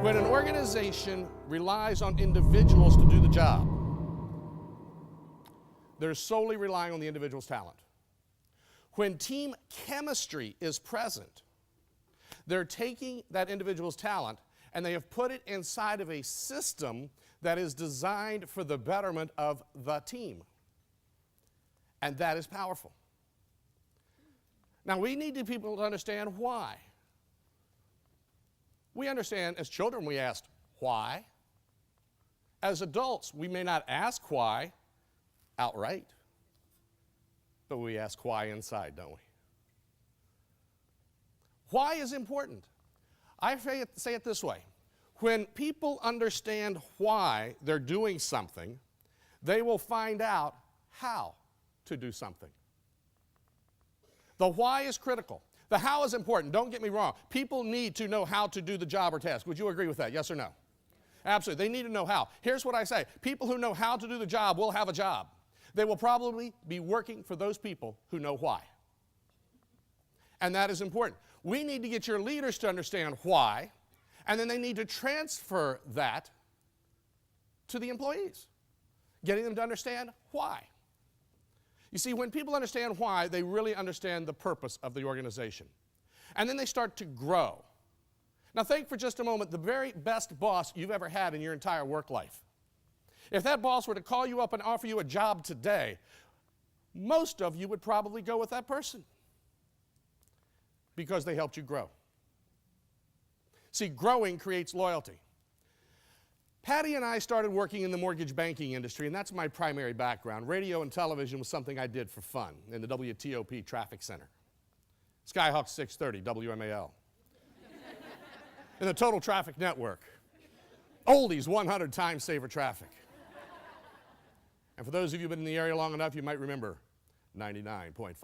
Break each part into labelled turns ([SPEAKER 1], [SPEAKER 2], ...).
[SPEAKER 1] When an organization relies on individuals to do the job, they're solely relying on the individual's talent. When team chemistry is present, they're taking that individual's talent and they have put it inside of a system that is designed for the betterment of the team. And that is powerful. Now, we need people to understand why. We understand, as children, we asked, why? As adults, we may not ask why outright, but we ask why inside, don't we? Why is important? I say it this way. When people understand why they're doing something, they will find out how to do something. The why is critical. The how is important. Don't get me wrong. People need to know how to do the job or task. Would you agree with that? Yes or no? Absolutely. They need to know how. Here's what I say. People who know how to do the job will have a job. They will probably be working for those people who know why. And that is important. We need to get your leaders to understand why, and then they need to transfer that to the employees, getting them to understand why. You see, when people understand why, they really understand the purpose of the organization. And then they start to grow. Now think for just a moment, the very best boss you've ever had in your entire work life. If that boss were to call you up and offer you a job today, most of you would probably go with that person because they helped you grow. See, growing creates loyalty. Patty and I started working in the mortgage banking industry, and that's my primary background. Radio and television was something I did for fun in the WTOP traffic center. Skyhawk 630, WMAL. In the total traffic network. Oldies 100 time saver traffic. And for those of you who've been in the area long enough, you might remember 99.5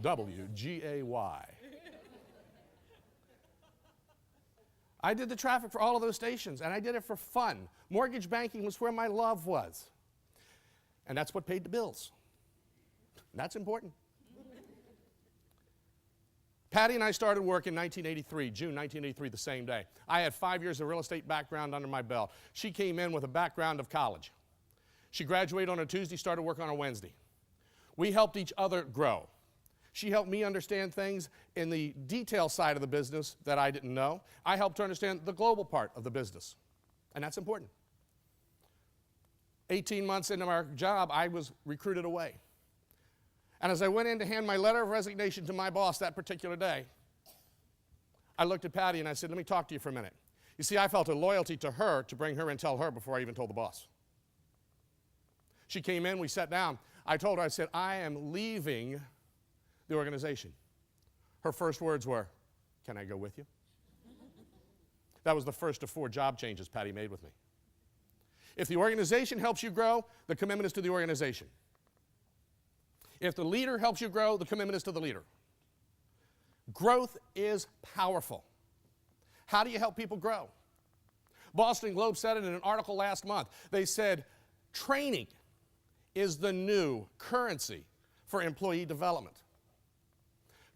[SPEAKER 1] WGAY. I did the traffic for all of those stations, and I did it for fun. Mortgage banking was where my love was. And that's what paid the bills. That's important. Patty and I started work in 1983, June 1983, the same day. I had 5 years of real estate background under my belt. She came in with a background of college. She graduated on a Tuesday, started work on a Wednesday. We helped each other grow. She helped me understand things in the detail side of the business that I didn't know. I helped her understand the global part of the business, and that's important. 18 months into our job, I was recruited away. And as I went in to hand my letter of resignation to my boss that particular day, I looked at Patty and I said, let me talk to you for a minute. You see, I felt a loyalty to her to bring her and tell her before I even told the boss. She came in, we sat down. I told her, I said, I am leaving the organization. Her first words were, can I go with you? That was the first of 4 job changes Patty made with me. If the organization helps you grow, the commitment is to the organization. If the leader helps you grow, the commitment is to the leader. Growth is powerful. How do you help people grow? Boston Globe said it in an article last month. They said, training is the new currency for employee development.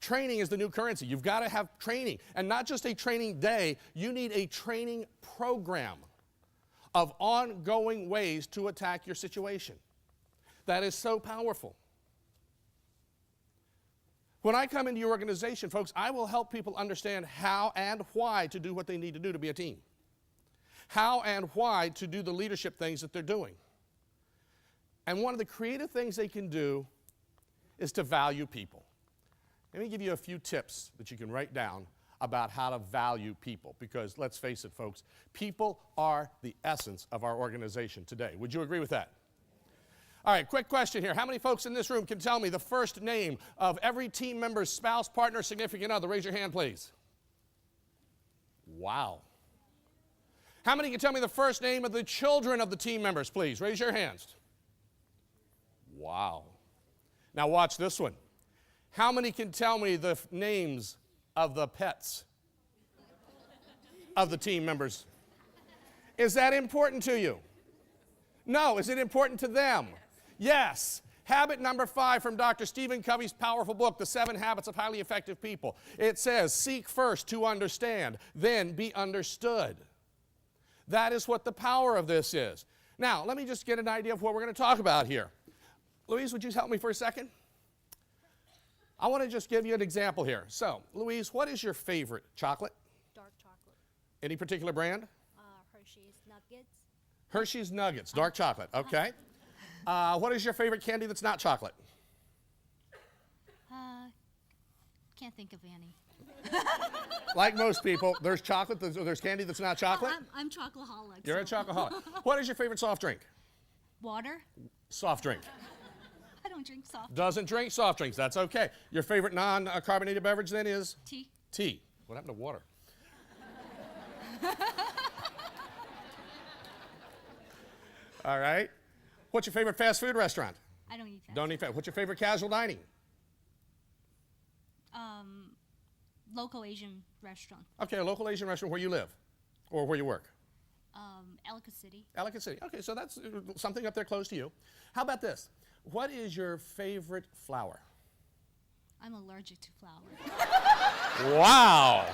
[SPEAKER 1] Training is the new currency. You've got to have training. And not just a training day, you need a training program of ongoing ways to attack your situation. That is so powerful. When I come into your organization, folks, I will help people understand how and why to do what they need to do to be a team. How and why to do the leadership things that they're doing. And one of the creative things they can do is to value people. Let me give you a few tips that you can write down about how to value people, because let's face it, folks, people are the essence of our organization today. Would you agree with that? All right, quick question here. How many folks in this room can tell me the first name of every team member's spouse, partner, significant other? Raise your hand, please. Wow. How many can tell me the first name of the children of the team members, please? Raise your hands. Wow. Now watch this one. How many can tell me the names of the pets of the team members? Is that important to you? No. Is it important to them? Yes. Habit number 5 from Dr. Stephen Covey's powerful book, The 7 Habits of Highly Effective People. It says, seek first to understand, then be understood. That is what the power of this is. Now, let me just get an idea of what we're going to talk about here. Louise, would you help me for a second? I want to just give you an example here. So, Louise, what is your favorite chocolate?
[SPEAKER 2] Dark chocolate.
[SPEAKER 1] Any particular brand?
[SPEAKER 2] Hershey's Nuggets.
[SPEAKER 1] Hershey's Nuggets, dark chocolate, okay. What is your favorite candy that's not chocolate?
[SPEAKER 2] Can't think of any.
[SPEAKER 1] Like most people, there's chocolate, there's candy that's not chocolate?
[SPEAKER 2] I'm chocoholic.
[SPEAKER 1] You're a chocoholic. What is your favorite soft drink?
[SPEAKER 2] Water?
[SPEAKER 1] Soft drink.
[SPEAKER 2] I don't drink soft.
[SPEAKER 1] Doesn't drink soft drinks, that's okay. Your favorite non-carbonated beverage then is?
[SPEAKER 2] Tea.
[SPEAKER 1] Tea. What happened to water? All right. What's your favorite fast food restaurant?
[SPEAKER 2] I don't eat that.
[SPEAKER 1] Don't eat fast. What's your favorite casual dining?
[SPEAKER 2] Local Asian restaurant.
[SPEAKER 1] Okay, a local Asian restaurant where you live or where you work.
[SPEAKER 2] Ellicott City.
[SPEAKER 1] Ellicott City. Okay, so that's something up there close to you. How about this? What is your favorite flower?
[SPEAKER 2] I'm allergic to flowers.
[SPEAKER 1] Wow.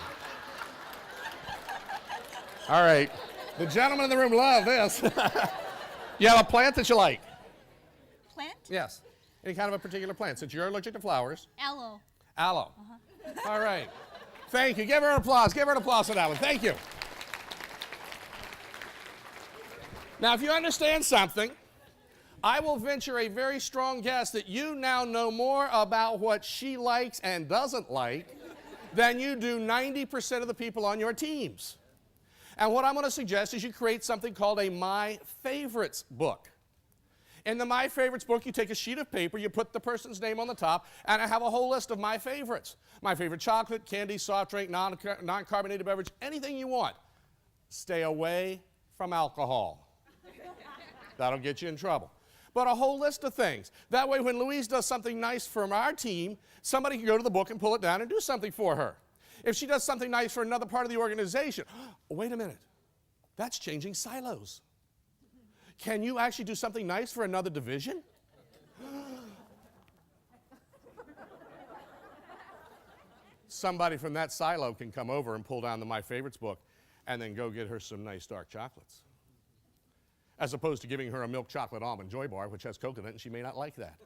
[SPEAKER 1] All right. The gentlemen in the room love this. You have a plant that you like?
[SPEAKER 2] Plant?
[SPEAKER 1] Yes. Any kind of a particular plant. Since you're allergic to flowers.
[SPEAKER 2] Aloe.
[SPEAKER 1] Aloe. All right. Thank you. Give her an applause. Give her an applause for that one. Thank you. Now, if you understand something, I will venture a very strong guess that you now know more about what she likes and doesn't like than you do 90% of the people on your teams. And what I'm going to suggest is you create something called a My Favorites book. In the My Favorites book, you take a sheet of paper, you put the person's name on the top, and I have a whole list of my favorites. My favorite chocolate, candy, soft drink, non-carbonated beverage, anything you want. Stay away from alcohol. That'll get you in trouble. But a whole list of things. That way, when Louise does something nice from our team, somebody can go to the book and pull it down and do something for her. If she does something nice for another part of the organization, wait a minute, that's changing silos. Can you actually do something nice for another division? Somebody from that silo can come over and pull down the My Favorites book and then go get her some nice dark chocolates. As opposed to giving her a milk chocolate almond joy bar, which has coconut, and she may not like that.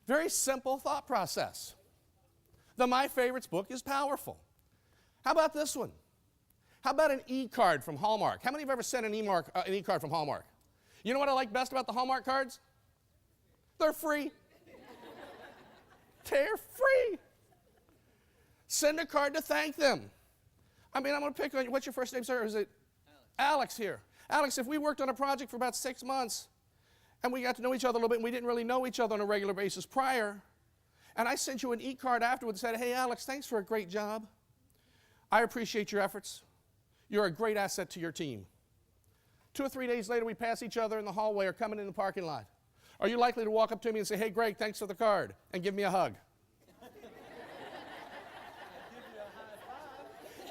[SPEAKER 1] Very simple thought process. The My Favorites book is powerful. How about this one? How about an e-card from Hallmark? How many have ever sent an e-card from Hallmark? You know what I like best about the Hallmark cards? They're free. They're free. Send a card to thank them. I mean, I'm going to pick on you. What's your first name, sir? Is it Alex here? Alex, if we worked on a project for about 6 months and we got to know each other a little bit and we didn't really know each other on a regular basis prior, and I sent you an e-card afterwards and said, hey, Alex, thanks for a great job. I appreciate your efforts. You're a great asset to your team. 2 or 3 days later, we pass each other in the hallway or coming in the parking lot. Are you likely to walk up to me and say, hey, Greg, thanks for the card, and give me a hug?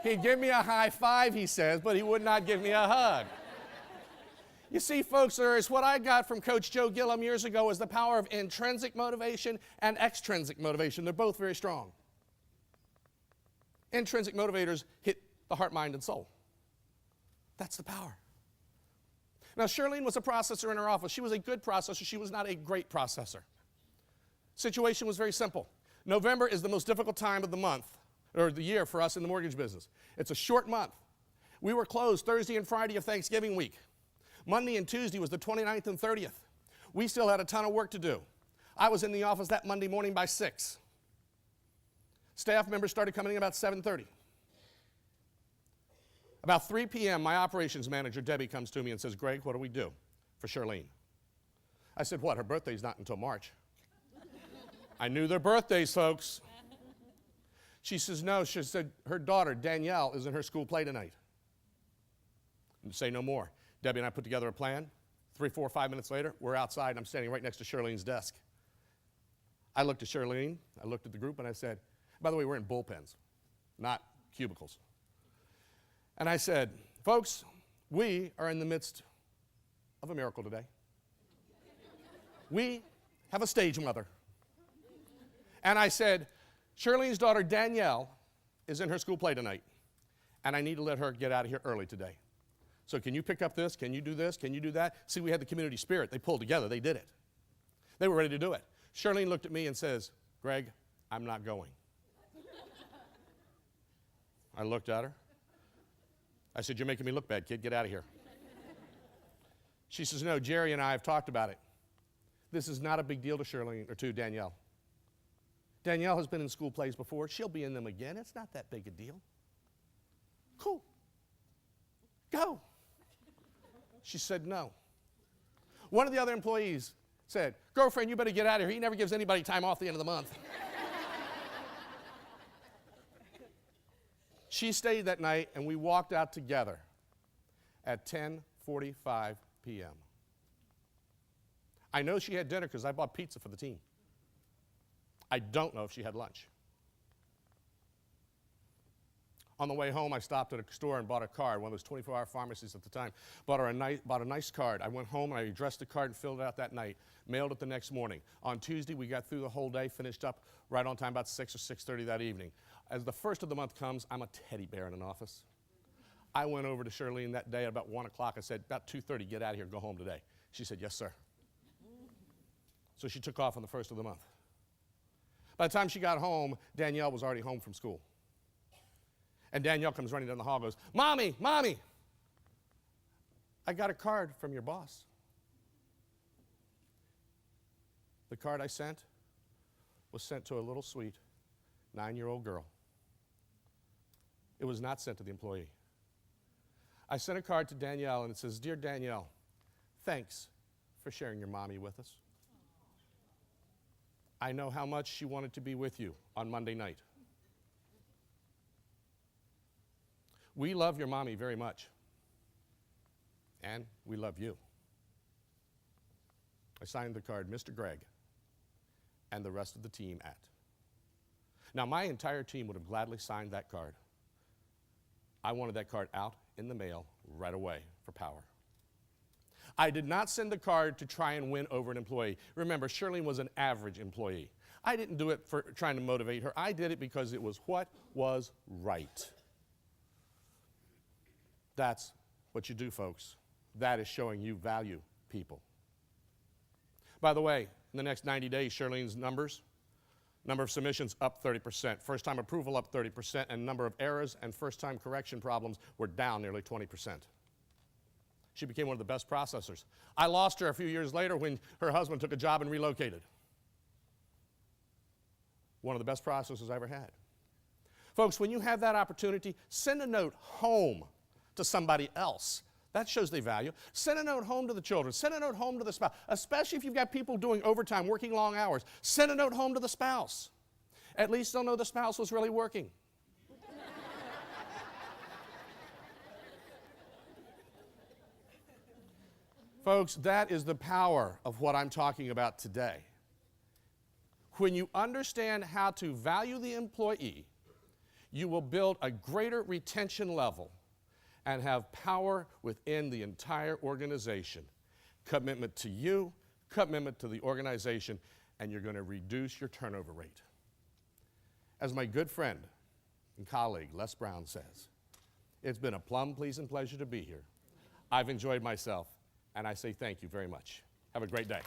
[SPEAKER 1] He'd give me a high five, he says, but he would not give me a hug. You see, folks, there is what I got from Coach Joe Gillum years ago is the power of intrinsic motivation and extrinsic motivation. They're both very strong. Intrinsic motivators hit the heart, mind, and soul. That's the power. Now, Shirlene was a processor in her office. She was a good processor. She was not a great processor. Situation was very simple. November is the most difficult time of the month, or the year for us in the mortgage business. It's a short month. We were closed Thursday and Friday of Thanksgiving week. Monday and Tuesday was the 29th and 30th. We still had a ton of work to do. I was in the office that Monday morning by 6. Staff members started coming in about 7:30. About 3 p.m., my operations manager, Debbie, comes to me and says, Greg, what do we do for Shirlene? I said, what? Her birthday's not until March. I knew their birthdays, folks. She says, no. She said, her daughter, Danielle, is in her school play tonight. And say no more. Debbie and I put together a plan. 3, 4, 5 minutes later, we're outside, and I'm standing right next to Shirlene's desk. I looked at Shirlene, I looked at the group, and I said, by the way, we're in bullpens, not cubicles. And I said, folks, we are in the midst of a miracle today. We have a stage mother. And I said, Shirlene's daughter, Danielle, is in her school play tonight, and I need to let her get out of here early today. So can you pick up this? Can you do this? Can you do that? See, we had the community spirit. They pulled together. They did it. They were ready to do it. Charlene looked at me and says, Greg, I'm not going. I looked at her. I said, you're making me look bad, kid. Get out of here. She says, no, Jerry and I have talked about it. This is not a big deal to Charlene or to Danielle. Danielle has been in school plays before. She'll be in them again. It's not that big a deal. Cool. Go. She said no. One of the other employees said, girlfriend, you better get out of here. He never gives anybody time off the end of the month. She stayed that night, and we walked out together at 10:45 p.m. I know she had dinner because I bought pizza for the team. I don't know if she had lunch. On the way home, I stopped at a store and bought a card, one of those 24-hour pharmacies at the time. Bought a nice card. I went home and I addressed the card and filled it out that night. Mailed it the next morning. On Tuesday, we got through the whole day, finished up right on time, about 6 or 6:30 that evening. As the first of the month comes, I'm a teddy bear in an office. I went over to Charlene that day at about 1 o'clock. I said, about 2:30, get out of here, go home today. She said, yes, sir. So she took off on the first of the month. By the time she got home, Danielle was already home from school. And Danielle comes running down the hall and goes, Mommy, Mommy, I got a card from your boss. The card I sent was sent to a little sweet 9-year-old girl. It was not sent to the employee. I sent a card to Danielle and it says, Dear Danielle, thanks for sharing your mommy with us. I know how much she wanted to be with you on Monday night. We love your mommy very much, and we love you. I signed the card, Mr. Gregg, and the rest of the team at. Now, my entire team would have gladly signed that card. I wanted that card out in the mail right away for power. I did not send the card to try and win over an employee. Remember, Charlene was an average employee. I didn't do it for trying to motivate her. I did it because it was what was right. That's what you do, folks. That is showing you value people. By the way, in the next 90 days, Charlene's number of submissions up 30%, first-time approval up 30%, and number of errors and first-time correction problems were down nearly 20%. She became one of the best processors. I lost her a few years later when her husband took a job and relocated. One of the best processors I ever had. Folks, when you have that opportunity, send a note home to somebody else. That shows they value. Send a note home to the children. Send a note home to the spouse, especially if you've got people doing overtime, working long hours. Send a note home to the spouse. At least they'll know the spouse was really working. Folks, that is the power of what I'm talking about today. When you understand how to value the employee, you will build a greater retention level and have power within the entire organization. Commitment to you, commitment to the organization, and you're going to reduce your turnover rate. As my good friend and colleague Les Brown says, it's been a plum pleasing pleasure to be here. I've enjoyed myself, and I say thank you very much. Have a great day.